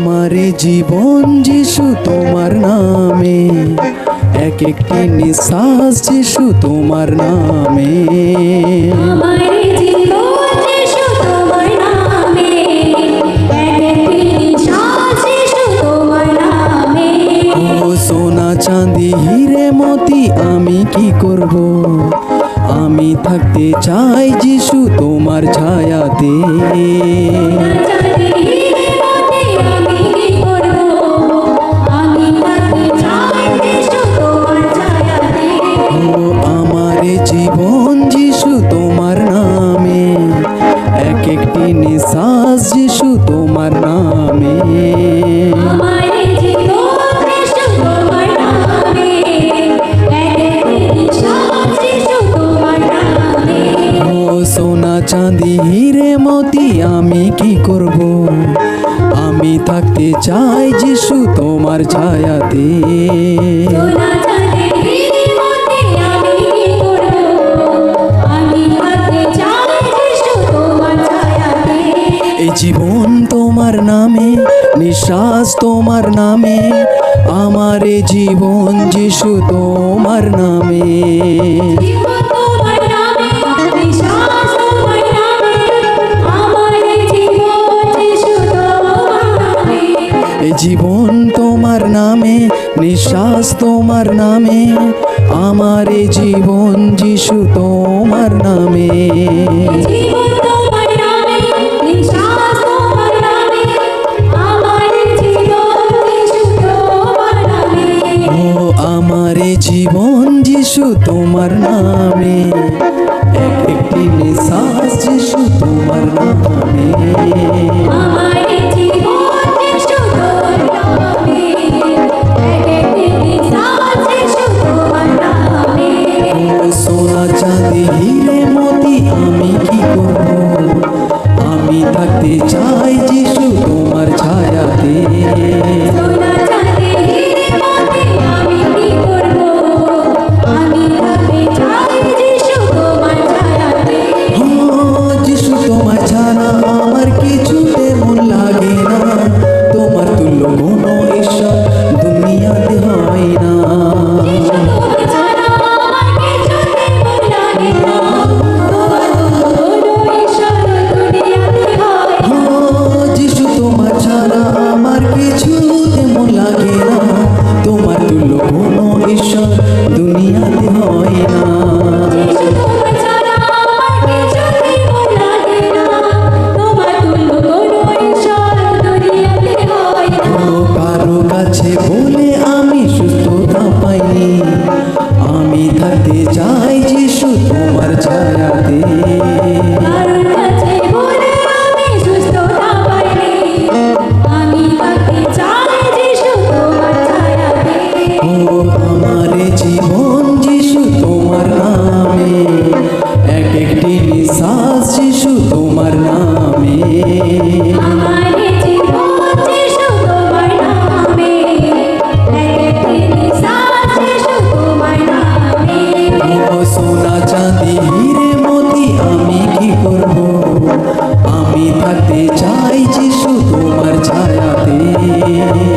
আমারে জীবন যিশু তোমার নামে, এক একটি নিঃশ্বাস যিশু তোমার নামে। আমারে জীবন যিশু তোমার নামে, এক একটি নিঃশ্বাস যিশু তোমার নামে। ও সোনা চাঁদি হিরে মতি আমি কি করব, আমি থাকতে চাই যিশু তোমার ছায়াতে। আমারে জীবন যিশু তোমার নামে, এক একটি নিঃশ্বাস যিশু তোমার নামে। আমারে জীবন যিশু তোমার নামে, এক একটি নিঃশ্বাস যিশু তোমার নামে। ও সোনা চাঁদি হিরে মতি আমি কি করব, আমি থাকতে চাই যিশু তোমার ছায়াতে। সোনা চাঁদি হিরে মতি আমি কি করব, আমি থাকতে চাই যিশু তোমার ছায়াতে। এই জীবন তোমার নামে, নিঃশ্বাস তোমার নামে, আমার এই জীবন যিশু তোমার নামে। জীবন তোমার নামে, নিঃশ্বাস তোমার নামে, আমার জীবন যিশু তোমার নামে। এই জীবন তোমার নামে, নিঃশ্বাস তোমার নামে, আমার এই জীবন যিশু তোমার নামে। জীবন তোমার নামে, নিঃশ্বাস তোমার নামে, আমার জীবন যিশু তোমার নামে। ও আমার এই জীবন যিশু তোমার নামে, এক একটি নিঃশ্বাস যিশু তোমার নামে। আমার জীবন যিশু তোমার নামে, এক একটি নিঃশ্বাস যিশু তোমার নামে। ও সোনা চাঁদি হিরে মতি আমি কি করব, আমি থাকতে চাই যিশু তোমার ছায়াতে। সোনা চাঁদি হিরে মতি আমি কি করব, আমি থাকতে চাই যিশু তোমার ছায়াতে। ও যিশু তোমার ছাড়া আমার কিছুতে মন লাগে না, তোমার তুল্য কোনো ঈশ্বর দুনিয়াতে হয় না। যিশু তোমার ছাড়া আমার কিছুতে মন লাগে না, তোমার কোনো ঈশ্বর দুনিয়াতে হয় না। ও যিশু তোমার ছাড়া আমার কিছুতে মন লাগে না, তোমার তুল্য কোনো ঈশ্বর দুনিয়াতে হয় না। যিশু তোমার ছাড়া আমার কিছুতে মন লাগে না, তোমার তুল্য কোনো ঈশ্বর দুনিয়াতে হয় না। ও কারো কাছে বলে আমি সুস্থতা পাইনি, আমি থাকতে চাই যিশু তোমার ছায়াতে। কারোর কাছে বলে আমি সুস্থতা পাইনি, আমি থাকতে চাই যিশু তোমার ছায়াতে। ও আমার জীবন যিশু তোমার নামে, এক একটি নিঃশ্বাস যিশু তোমার নামে। আমার জীবন যিশু তোমার নামে, এক একটি নিঃশ্বাস যিশু তোমার নামে। ও সোনা চাঁদি হিরে মতি আমি কি করব, আমি থাকতে চাই যিশু তোমার ছায়াতে।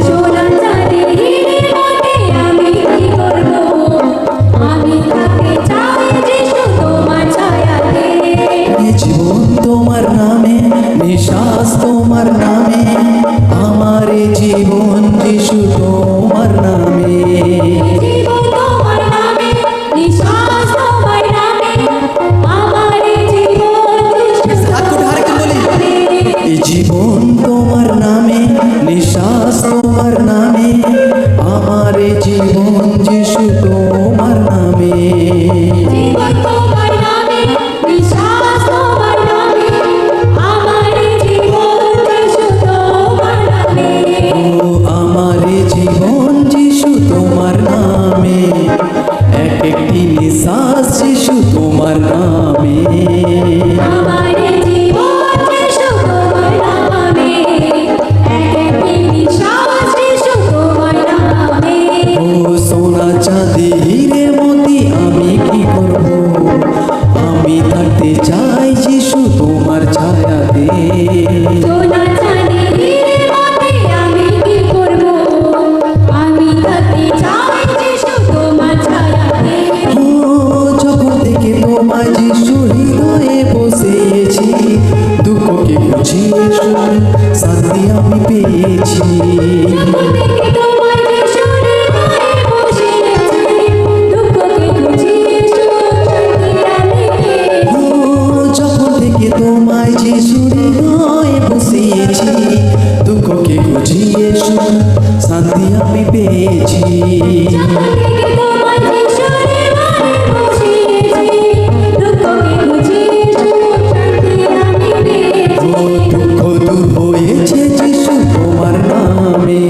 সোনা চাঁদি হিরে মতি আমি কি করব, আমি থাকতে চাই যিশু তোমার ছায়াতে। এই জীবন তোমার নামে, নিঃশ্বাস তোমার নামে, আমার এই জীবন যিশু তোমার নামে। জীবন তোমার নামে, নিঃশ্বাস তোমার নামে, আমার জীবন যিশু তোমার নামে। এই জীবন তোমার নামে, নিঃশ্বাস তোমার নামে, আমার এই জীবন যিশু তোমার নামে। জীবন তোমার নামে, নিঃশ্বাস তোমার নামে, আমার জীবন যিশু তোমার নামে। ও আমার জীবন যিশু তোমার নামে, এক একটি নিঃশ্বাস যিশু তোমার নামে। আমার জীবন যিশু তোমার নামে, এক একটি নিঃশ্বাস যিশু তোমার নামে। ও শান্তি আমি পেয়েছি। যখন থেকে তোমার যিশু হৃদয়ে বসিয়েছি, দুঃখকে ঘুচিয়ে সুখ শান্তি আমি পেয়েছি। ও যখন থেকে তোমায় যিশু হৃদয়ে বসিয়েছি, দুঃখকে ঘুচিয়ে সুখ শান্তি আমি পেয়েছি। যখন থেকে তোমার যিশু হৃদয়ে বসিয়েছি, দুঃখকে ঘুচিয়ে সুখ শান্তি আমি পেয়েছি। ও দুঃখ দূর হয়েছে যিশু তোমার নামে,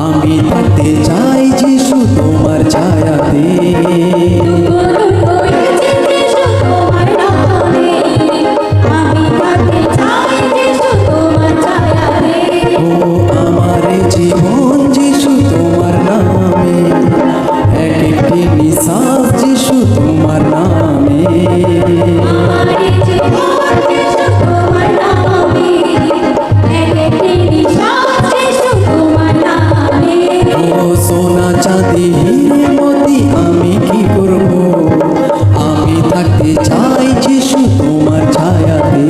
আমি থাকতে চাই যিশু তোমার ছায়াতে। ও আমার জীবন যিশু তোমার নামে, এক একটি নিঃশ্বাস যিশু তোমার নামে। ও সোনা চাঁদি হিরে মতি আমি কি করব, আমি থাকতে চাই যিশু তোমার ছায়াতে।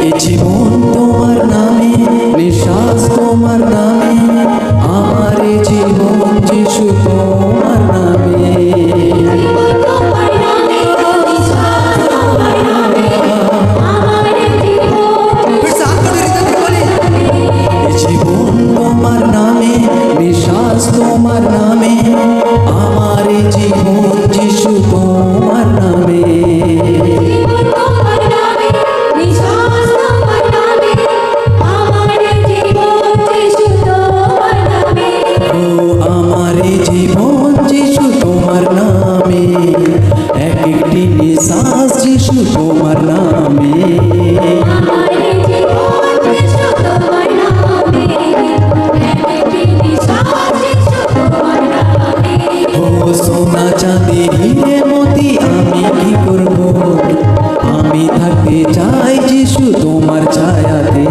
এ জীবন তোমার নামে, নিঃশ্বাস তোমার নামে, আমার এ জীবন যিশু তোমার নামে। এ জীবন তোমার নামে, নিঃশ্বাস তোমার নামে, আমার এ জীবন যিশু তোমার নামে। ও আমার এ জীবন যিশু তোমার নামে, এক একটি নিঃশ্বাস যিশু তোমার নামে। ও সোনা চাঁদি হিরে মতি আমি কি করব, আমি থাকতে চাই যিশু তোমার ছায়াতে।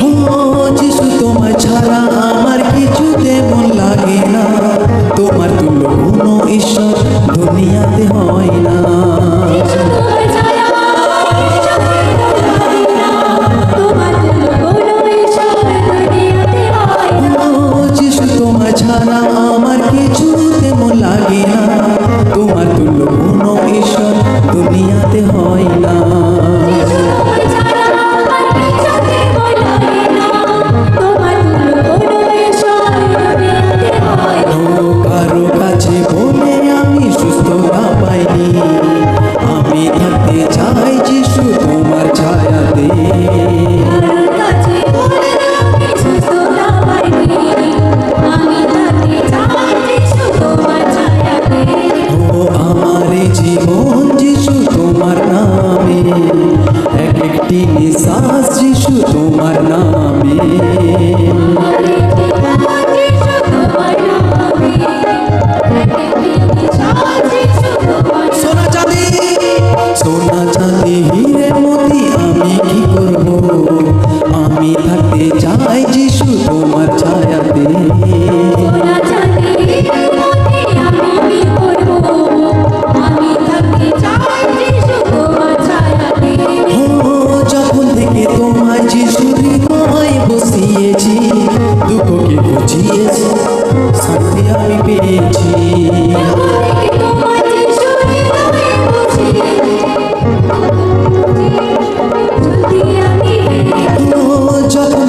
ও যিশু তোমার ছাড়া আমার কিছুতে মন লাগে না, তোমার তুল্য কোনো ঈশ্বর দুনিয়াতে হয় না। ও যিশু তোমার ছাড়া আমার কিছুতে মন লাগে না, তোমার তুল্য কোনো ঈশ্বর দুনিয়াতে হয় না। ও কারো কাছে বলে আমি সুস্থতা পাইনি, আমি থাকতে চাই যিশু তোমার ছায়াতে। ও আমার এ জীবন যিশু তোমার নামে, এক একটি নিঃশ্বাস যিশু তোমার নামে। সোনা চাঁদি, সোনা চাঁদি হিরে মতি আমি কি করব, আমি থাকতে চাই যিশু তোমার ছায়াতে। ও যখন থেকে তোমার যিশু হৃদয়ে বসিয়েছি, দুঃখকে ঘুচিয়েছি শান্তি আমি পেয়েছি। ও যখন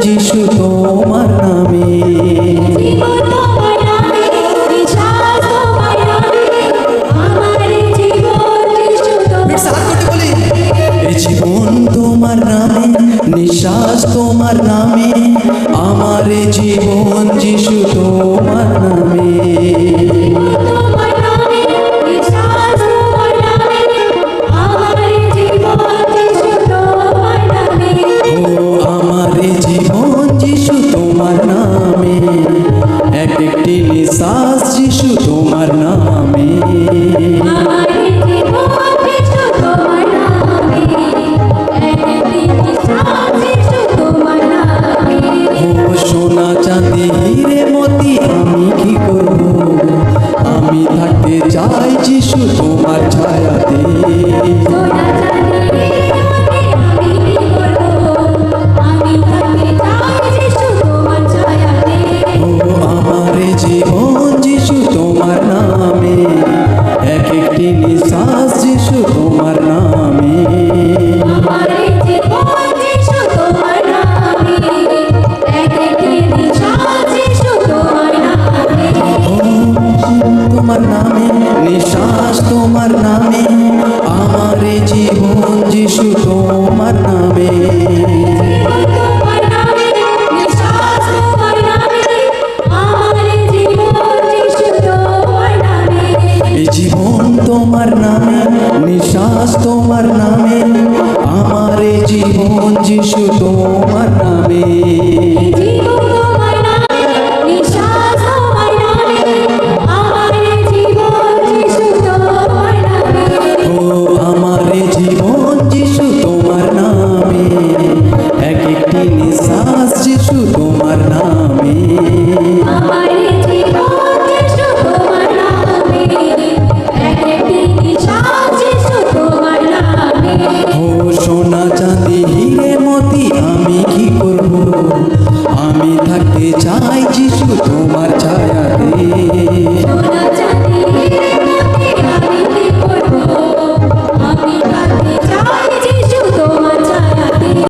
যিশু তোমার নামে জীবন তোমার নামে, নিঃশ্বাস তোমার নামে, আমার জীবন যিশু তোমার এ জীবন তোমার নামে নিঃশ্বাস তোমার নামে আমার জীবন যিশু তোমার নামে তোমার নামে, নিঃশ্বাস তোমার নামে, আমার জীবন যিশু তোমার নামে। ও আমার জীবন যিশু তোমার নামে এক একটি নিঃশ্বাস যিশু তোমার নামে আমার জীবন যিশু তোমার নামে, একটি নিঃশ্বাস যিশু তোমার নামে। ও সোনা চাঁদি হিরে মতি আমি কি করব আমি থাকতে চাই যিশু তোমার ছায়াতে সোনা চাঁদি আমি কি করব, আমি থাকতে চাই যিশু তোমার ছায়াতে। ও আমার জীবন যিশু তোমার নামে এক একটি নিঃশ্বাস যিশু তোমার নামে আমার জীবন যিশু তোমার নামে, একটি নিঃশ্বাস যিশু তোমার নামে। ও তোমার নামে নিঃশ্বাস তোমার নামে আমার জীবন যিশু তোমার নামে তোমার নামে, নিঃশ্বাস তোমার নামে, আমার জীবন যিশু তোমার নামে। এই জীবন তোমার নামে নিঃশ্বাস তোমার নামে আমার জীবন যিশু তোমার নামে জীবন তোমার নামে, নিঃশ্বাস তোমার নামে, আমার জীবন যিশু তোমার নামে। ও আমার জীবন যিশু তোমার নামে এক একটি নিঃশ্বাস যিশু তোমার নামে আমার জীবন যিশু তোমার নামে, একটি নিঃশ্বাস যিশু তোমার নামে। ও সোনা চাঁদি হিরে মতি আমি কি করব আমি থাকতে চাই যিশু তোমার ছায়া